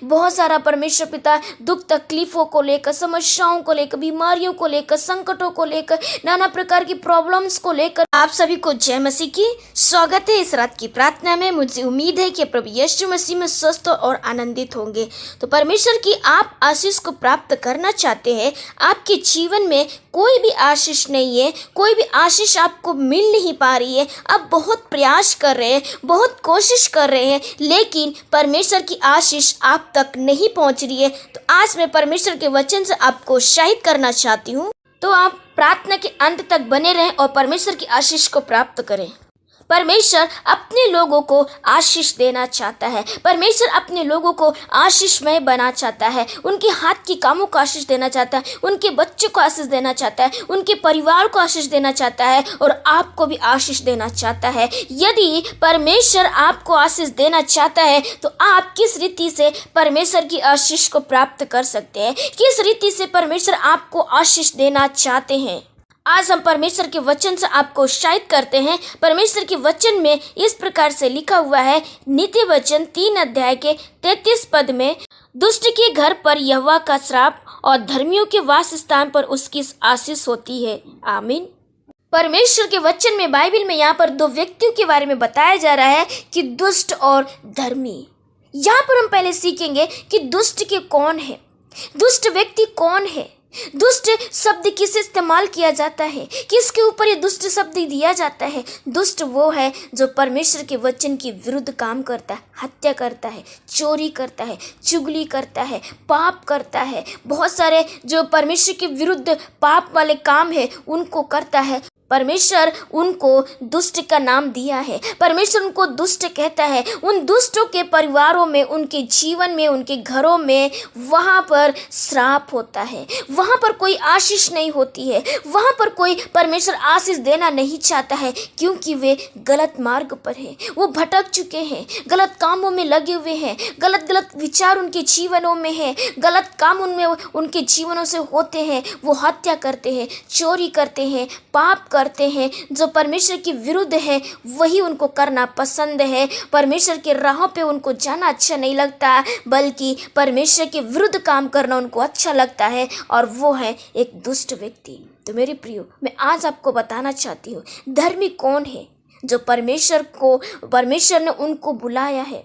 बहुत सारा परमेश्वर पिता दुख तकलीफ़ों को लेकर, समस्याओं को लेकर, बीमारियों को लेकर, संकटों को लेकर, नाना प्रकार की प्रॉब्लम्स को लेकर आप सभी को जय मसीह की स्वागत है। इस रात की प्रार्थना में मुझे उम्मीद है कि प्रभु यीशु मसीह में स्वस्थ और आनंदित होंगे। तो परमेश्वर की आप आशीष को प्राप्त करना चाहते हैं, आपके जीवन में कोई भी आशीष नहीं है, कोई भी आशीष आपको मिल नहीं पा रही है, आप बहुत प्रयास कर रहे हैं, बहुत कोशिश कर रहे हैं, लेकिन परमेश्वर की आशीष आप तक नहीं पहुंच रही है, तो आज मैं परमेश्वर के वचन से आपको उत्साहित करना चाहती हूँ। तो आप प्रार्थना के अंत तक बने रहें और परमेश्वर की आशीष को प्राप्त करें। परमेश्वर अपने लोगों को आशीष देना चाहता है, परमेश्वर अपने लोगों को आशीषमय बना चाहता है, उनके हाथ के कामों को आशीष देना चाहता है, उनके बच्चों को आशीष देना चाहता है, उनके परिवार को आशीष देना चाहता है और आपको भी आशीष देना चाहता है। यदि परमेश्वर आपको आशीष देना चाहता है तो आप किस रीति से परमेश्वर की आशीष को प्राप्त कर सकते हैं, किस रीति से परमेश्वर आपको आशीष देना चाहते हैं। आज हम परमेश्वर के वचन से आपको उत्साहित करते हैं। परमेश्वर के वचन में इस प्रकार से लिखा हुआ है, नीति वचन 3 अध्याय के 33 पद में, दुष्ट के घर पर यहोवा का श्राप और धर्मियों के वास स्थान पर उसकी आशीष होती है। आमीन। परमेश्वर के वचन में, बाइबल में यहाँ पर 2 व्यक्तियों के बारे में बताया जा रहा है कि दुष्ट और धर्मी। यहाँ पर हम पहले सीखेंगे कि दुष्ट के कौन है, दुष्ट व्यक्ति कौन है, दुष्ट शब्द किसे इस्तेमाल किया जाता है, किसके ऊपर ये दुष्ट शब्द दिया जाता है। दुष्ट वो है जो परमेश्वर के वचन के विरुद्ध काम करता है, हत्या करता है, चोरी करता है, चुगली करता है, पाप करता है, बहुत सारे जो परमेश्वर के विरुद्ध पाप वाले काम है उनको करता है। परमेश्वर उनको दुष्ट का नाम दिया है, परमेश्वर उनको दुष्ट कहता है। उन दुष्टों के परिवारों में, उनके जीवन में, उनके घरों में वहाँ पर श्राप होता है, वहाँ पर कोई आशीष नहीं होती है, वहाँ पर कोई परमेश्वर आशीष देना नहीं चाहता है, क्योंकि वे गलत मार्ग पर हैं, वो भटक चुके हैं, गलत कामों में लगे हुए हैं, गलत गलत विचार उनके जीवनों में हैं, गलत काम उनमें उनके जीवनों से होते हैं। वो हत्या करते हैं, चोरी करते हैं, पाप करते हैं, जो परमेश्वर के विरुद्ध है वही उनको करना पसंद है। परमेश्वर के राहों पे उनको जाना अच्छा नहीं लगता, बल्कि परमेश्वर के विरुद्ध काम करना उनको अच्छा लगता है, और वो है एक दुष्ट व्यक्ति। तो मेरे प्रियो, मैं आज आपको बताना चाहती हूँ धर्मी कौन है, जो परमेश्वर ने उनको बुलाया है।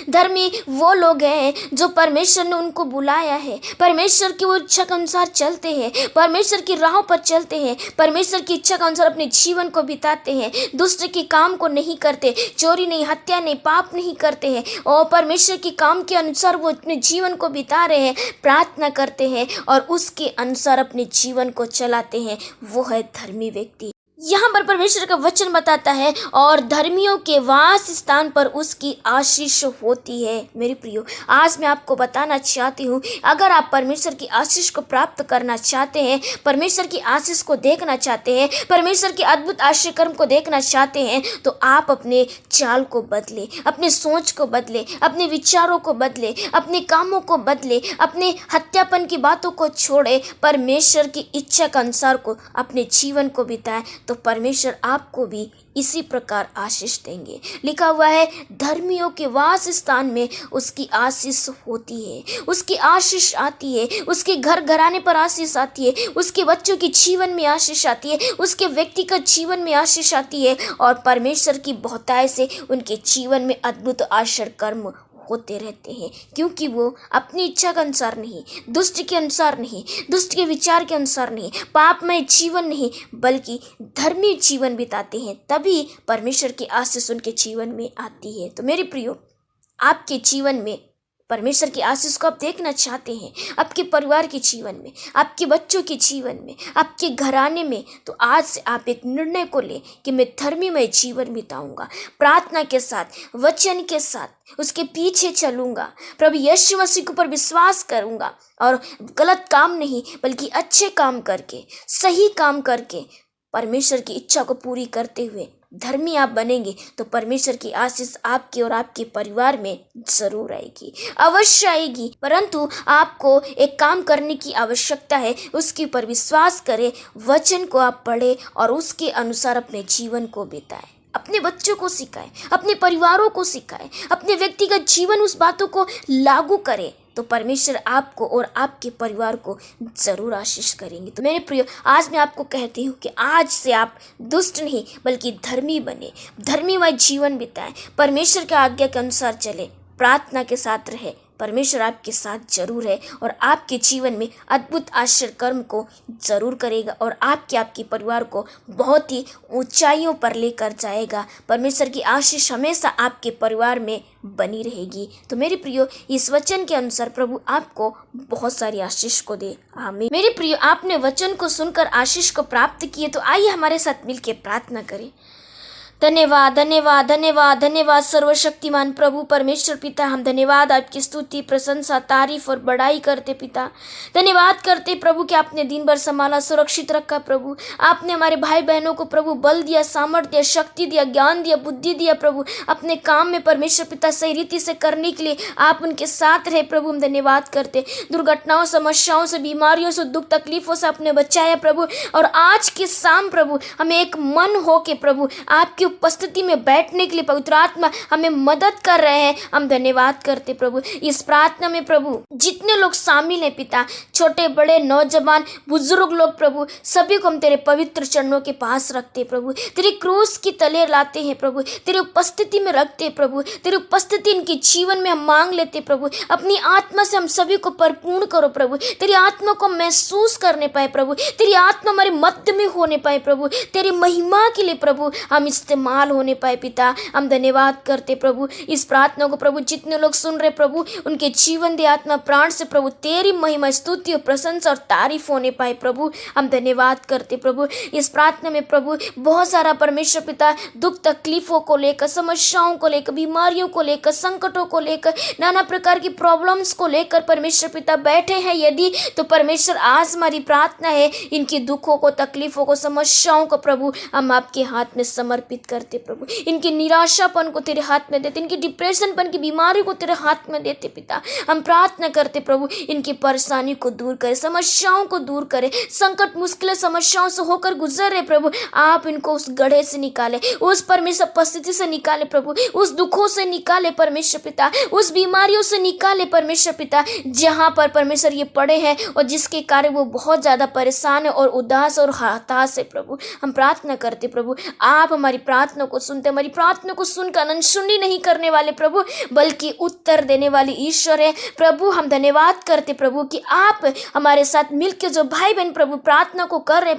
धर्मी वो लोग हैं जो परमेश्वर ने उनको बुलाया है, परमेश्वर की वो इच्छा के अनुसार चलते हैं, परमेश्वर की राहों पर चलते हैं, परमेश्वर की इच्छा के अनुसार अपने जीवन को बिताते हैं, दुष्ट के काम को नहीं करते, चोरी नहीं, हत्या नहीं, पाप नहीं करते हैं, और परमेश्वर के काम के अनुसार वो अपने जीवन को बिता रहे हैं, प्रार्थना करते हैं और उसके अनुसार अपने जीवन को चलाते हैं। वो है धर्मी व्यक्ति। यहाँ पर परमेश्वर का वचन बताता है, और धर्मियों के वास स्थान पर उसकी आशीष होती है। मेरे प्रियो, आज मैं आपको बताना चाहती हूँ, अगर आप परमेश्वर की आशीष को प्राप्त करना चाहते हैं, परमेश्वर की आशीष को देखना चाहते हैं, परमेश्वर के अद्भुत आश्चर्य कर्म को देखना चाहते हैं, तो आप अपने चाल को बदले, अपने सोच को बदले, अपने विचारों को बदले, अपने कामों को बदले, अपने हत्यापन की बातों को छोड़े, परमेश्वर की इच्छा के अनुसार को अपने जीवन को बिताए, तो परमेश्वर आपको भी इसी प्रकार आशीष देंगे। लिखा हुआ है, धर्मियों के वास स्थान में उसकी आशीष होती है, उसकी आशीष आती है, उसके घर घराने पर आशीष आती है, उसके बच्चों के जीवन में आशीष आती है, उसके व्यक्तिगत जीवन में आशीष आती है, और परमेश्वर की बहुतायत से उनके जीवन में अद्भुत आश्चर्य कर्म होते रहते हैं, क्योंकि वो अपनी इच्छा के अनुसार नहीं, दुष्ट के अनुसार नहीं, दुष्ट के विचार के अनुसार नहीं, पापमय जीवन नहीं, बल्कि धर्मी जीवन बिताते हैं। तभी परमेश्वर की आशीष उनके जीवन में आती है। तो मेरे प्रियो, आपके जीवन में परमेश्वर की आशीष को आप देखना चाहते हैं, आपके परिवार के जीवन में, आपके बच्चों के जीवन में, आपके घराने में, तो आज से आप एक निर्णय को लें कि मैं धर्मीमय जीवन बिताऊंगा, प्रार्थना के साथ, वचन के साथ उसके पीछे चलूंगा, प्रभु यीशु मसीह के ऊपर विश्वास करूंगा, और गलत काम नहीं बल्कि अच्छे काम करके, सही काम करके, परमेश्वर की इच्छा को पूरी करते हुए धर्मी आप बनेंगे, तो परमेश्वर की आशीष आपके और आपके परिवार में जरूर आएगी, अवश्य आएगी। परंतु आपको एक काम करने की आवश्यकता है, उसके ऊपर विश्वास करें, वचन को आप पढ़ें और उसके अनुसार अपने जीवन को बिताएं, अपने बच्चों को सिखाएं, अपने परिवारों को सिखाएं, अपने व्यक्तिगत जीवन उस बातों को लागू करें, तो तो परमेश्वर आपको और आपके परिवार को जरूर आशीष करेंगे। तो मेरे प्रिय, आज मैं आपको कहती हूँ कि आज से आप दुष्ट नहीं बल्कि धर्मी बने, धर्मीमय जीवन बिताएं, परमेश्वर के आज्ञा के अनुसार चले, प्रार्थना के साथ रहे। परमेश्वर आपके साथ जरूर है और आपके जीवन में अद्भुत आश्चर्य कर्म को जरूर करेगा और आपके परिवार को बहुत ही ऊंचाइयों पर लेकर जाएगा। परमेश्वर की आशीष हमेशा आपके परिवार में बनी रहेगी। तो मेरे प्रियो, इस वचन के अनुसार प्रभु आपको बहुत सारी आशीष को दे। आमीन। मेरे प्रियो, आपने वचन को सुनकर आशीष को प्राप्त किए, तो आइए हमारे साथ मिलकर प्रार्थना करें। धन्यवाद धन्यवाद धन्यवाद धन्यवाद सर्वशक्तिमान प्रभु परमेश्वर पिता, हम धन्यवाद आपकी स्तुति प्रशंसा तारीफ और बड़ाई करते पिता। धन्यवाद करते प्रभु कि आपने दिन भर संभाला, सुरक्षित रखा प्रभु। आपने हमारे भाई बहनों को प्रभु बल दिया, सामर्थ्य दिया, शक्ति दिया, ज्ञान दिया, बुद्धि दिया प्रभु। अपने काम में परमेश्वर पिता सही रीति से करने के लिए आप उनके साथ रहे प्रभु। हम धन्यवाद करते, दुर्घटनाओं, समस्याओं से, बीमारियों से, दुख तकलीफों से आपने बचाया प्रभु। और आज की शाम प्रभु हमें एक मन हो के प्रभु आपकी उपस्थिति में बैठने के लिए पवित्र आत्मा हमें मदद कर रहे हैं। हम धन्यवाद करते प्रभु। इस प्रार्थना में प्रभु जितने लोग शामिल हैं पिता, छोटे बड़े नौजवान बुजुर्ग लोग प्रभु, सभी को हम तेरे पवित्र चरणों के पास रखते प्रभु। तेरी क्रूस की तले लाते हैं प्रभु, तेरी उपस्थिति में रखते प्रभु। तेरी उपस्थिति इनके जीवन में हम मांग लेते प्रभु। अपनी आत्मा से हम सभी को परिपूर्ण करो प्रभु। तेरी आत्मा को महसूस करने पाए प्रभु, तेरी आत्मा हमारे मध्य में होने पाए प्रभु। तेरी महिमा के लिए प्रभु हम इस्तेमाल होने पाए पिता। हम धन्यवाद करते प्रभु। इस प्रार्थना को प्रभु जितने लोग सुन रहे प्रभु, उनके जीवन दे आत्मा प्राण से प्रभु तेरी महिमा स्तुति और प्रशंसा और तारीफ होने पाए प्रभु। हम धन्यवाद करते प्रभु। इस प्रार्थना में प्रभु बहुत सारा परमेश्वर पिता दुख तकलीफों को लेकर, समस्याओं को लेकर, बीमारियों को लेकर, संकटों को लेकर, नाना प्रकार की प्रॉब्लम्स को लेकर परमेश्वर पिता बैठे हैं यदि, तो परमेश्वर आज हमारी प्रार्थना है इनकी दुखों को, तकलीफों को, समस्याओं को प्रभु हम आपके हाथ में समर्पित करते प्रभु। इनके निराशापन को तेरे हाथ में देते, इनकी डिप्रेशनपन की बीमारी को तेरे हाथ में देते पिता। हम प्रार्थना करते प्रभु इनकी परेशानी को दूर करे, समस्याओं को दूर करे, संकट मुश्किल समस्याओं से होकर गुजर रहे प्रभु, आप इनको उस गड्ढे से निकाले, उस परमेश्वर परिस्थिति से निकाले प्रभु, उस दुखों से निकाले परमेश्वर पिता, उस बीमारियों से निकाले परमेश्वर पिता, जहाँ पर परमेश्वर ये पड़े हैं और जिसके कारण वो बहुत ज्यादा परेशान है और उदास और हताश है प्रभु। हम प्रार्थना करते प्रभु, आप हमारी प्रार्थना को सुनते, हमारी प्रार्थना को सुनकर अनसुनी नहीं करने वाले प्रभु बल्कि उत्तर देने वाले ईश्वर है प्रभु। हम धन्यवाद करते प्रभु कि आप हमारे साथ मिलकर जो भाई बहन प्रभु प्रार्थना को कर रहे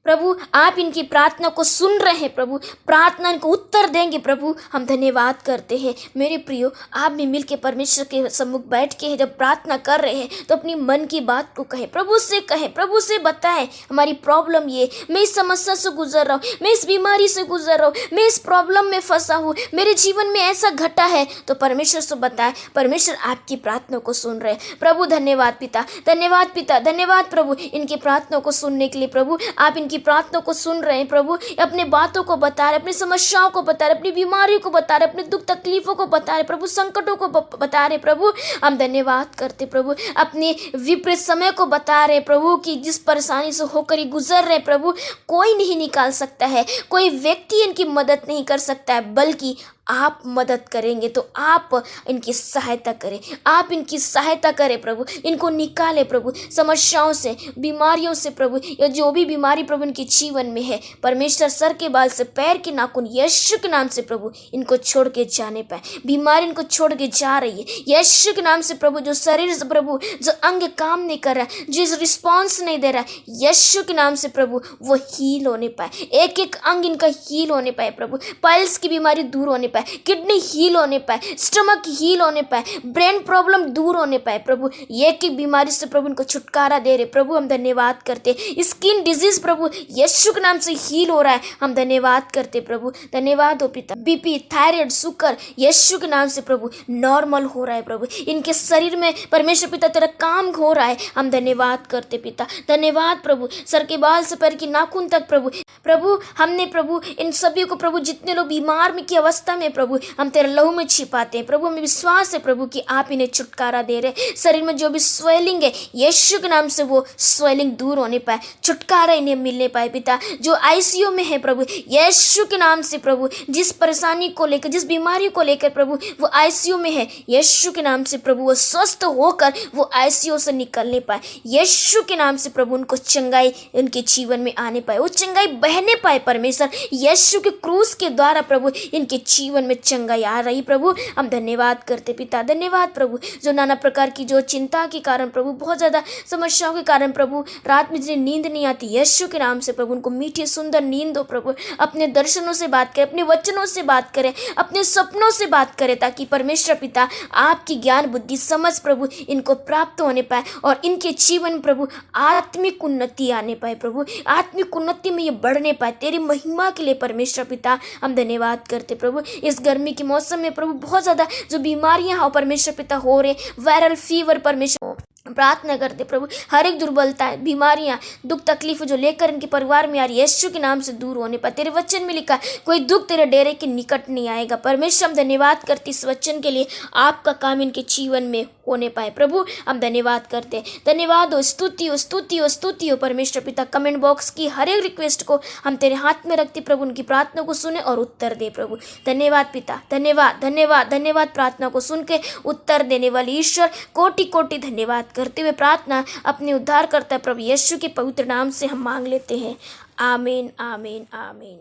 प्रभु आप इनकी प्रार्थना को सुन रहे हैं प्रभु, प्रार्थना को उत्तर देंगे प्रभु। हम धन्यवाद करते हैं मेरे प्रियो। आप भी मिलके परमेश्वर के सम्मुख बैठ के जब प्रार्थना कर रहे हैं तो अपनी मन की बात को कहें, प्रभु से कहें, प्रभु से बताएं हमारी प्रॉब्लम ये, मैं इस समस्या से गुजर रहा हूँ, मैं इस बीमारी से गुजर रहा हूँ, मैं इस प्रॉब्लम में फंसा हूँ, मेरे जीवन में ऐसा घटा है, तो परमेश्वर से बताएं। परमेश्वर आपकी प्रार्थना को सुन रहे हैं प्रभु। धन्यवाद पिता, धन्यवाद पिता, धन्यवाद प्रभु इनकी प्रार्थना को सुनने के लिए प्रभु। आप इनकी प्रार्थना को सुन रहे हैं प्रभु, अपने बातों को बता रहे, अपनी समस्याओं को बता रहे, अपनी बीमारियों को बता रहे, अपने दुख तकलीफों को बता रहे प्रभु, संकटों को बता रहे प्रभु। हम धन्यवाद करते प्रभु, अपने विपरीत समय को बता रहे प्रभु कि जिस परेशानी से होकर ये गुजर रहे प्रभु, कोई नहीं निकाल सकता है, कोई व्यक्ति इनकी मदद नहीं कर सकता है, बल्कि आप मदद करेंगे। तो आप इनकी सहायता करें, आप इनकी सहायता करें प्रभु, इनको निकाले प्रभु समस्याओं से, बीमारियों से प्रभु, या जो भी बीमारी प्रभु इनके जीवन में है परमेश्वर, सर के बाल से पैर के नाखून यीशु के नाम से प्रभु इनको छोड़ के जाने पाए। बीमारी इनको छोड़ के जा रही है यीशु के नाम से प्रभु। जो शरीर से प्रभु, जो अंग काम नहीं कर रहा है, जो रिस्पॉन्स नहीं दे रहा है, यीशु के नाम से प्रभु वो हील होने पाए, एक एक अंग इनका हील होने पाए प्रभु। पाइल्स की बीमारी दूर होने पाए, किडनी हील होने पाए, स्टमक हील होने पाए, ब्रेन प्रॉब्लम दूर होने पाए प्रभु। एक एक बीमारी से प्रभु इनको छुटकारा दे रहे प्रभु। हम धन्यवाद करते, स्किन डिजीज प्रभु यीशु के नाम से हील हो रहा है। हम धन्यवाद करते प्रभु, धन्यवाद हो पिता। बीपी, थायराइड, शुगर यीशु के नाम से प्रभु नॉर्मल हो रहा है प्रभु। इनके शरीर में परमेश्वर पिता तेरा काम हो रहा है। हम धन्यवाद करते पिता, धन्यवाद प्रभु। सर के बाल से पैर की नाखून तक प्रभु प्रभु हमने प्रभु इन सभी को प्रभु जितने लोग बीमार में की अवस्था में प्रभु हम तेरे लहू में छिपाते हैं प्रभु। हमें विश्वास है प्रभु कि आप इन्हें छुटकारा दे रहे। शरीर में जो भी स्वेलिंग है यीशु के नाम से वो स्वेलिंग दूर होने पाए, छुटकारा इन्हें मिलने पाए पिता। जो आईसीयू में है प्रभु यीशु के नाम से प्रभु, जिस परेशानी को लेकर जिस बीमारी को लेकर प्रभु वो आईसीयू में है यीशु के नाम से प्रभु वो स्वस्थ होकर वो आईसीयू से निकलने पाए। यीशु के नाम से प्रभु उनको चंगाई उनके जीवन में आने पाए, वो चंगाई बहने पाए परमेश्वर। यीशु के क्रूस के द्वारा प्रभु इनके जीवन में चंगाई आ रही प्रभु। हम धन्यवाद करते पिता, धन्यवाद प्रभु। जो नाना प्रकार की जो चिंता के कारण प्रभु, बहुत ज़्यादा समस्याओं के कारण प्रभु रात में जिन्हें नींद नहीं आती यीशु के नाम से प्रभु उनको मीठी सुंदर नींद दो प्रभु। अपने दर्शनों से बात करें, अपने वचनों से बात करें, अपने सपनों से बात करें, ताकि परमेश्वर पिता आपकी ज्ञान बुद्धि समझ प्रभु इनको प्राप्त होने पाए और इनके जीवन में प्रभु आत्मिक उन्नति आने पाए प्रभु। आत्मिक उन्नति में ये बढ़ने पाए तेरी महिमा के लिए परमेश्वर पिता। हम धन्यवाद करते प्रभु। इस गर्मी के मौसम में प्रभु बहुत ज़्यादा जो बीमारियां हो परमेश्वर पिता हो रहे, वायरल फीवर परमेश्वर प्रार्थना करते प्रभु, हर एक दुर्बलता बीमारियां दुख तकलीफ जो लेकर इनके परिवार में आ रही यीशु के नाम से दूर होने पर। तेरे वचन में लिखा कोई दुख तेरे डेरे के निकट नहीं आएगा परमेश्वर। हम धन्यवाद करते इस वचन के लिए, आपका काम इनके जीवन में होने पाए प्रभु। हम धन्यवाद करते, धन्यवाद हो, स्तुति हो, स्तुति हो, स्तुति हो परमेश्वर पिता। कमेंट बॉक्स की हर एक रिक्वेस्ट को हम तेरे हाथ में रखते प्रभु, उनकी प्रार्थना को सुने और उत्तर दे प्रभु। धन्यवाद पिता, धन्यवाद धन्यवाद धन्यवाद। प्रार्थना को सुन के उत्तर देने वाले ईश्वर कोटि कोटि धन्यवाद करते हुए प्रार्थना अपने उद्धार करता प्रभु यीशु के पवित्र नाम से हम मांग लेते हैं। आमीन आमीन आमीन।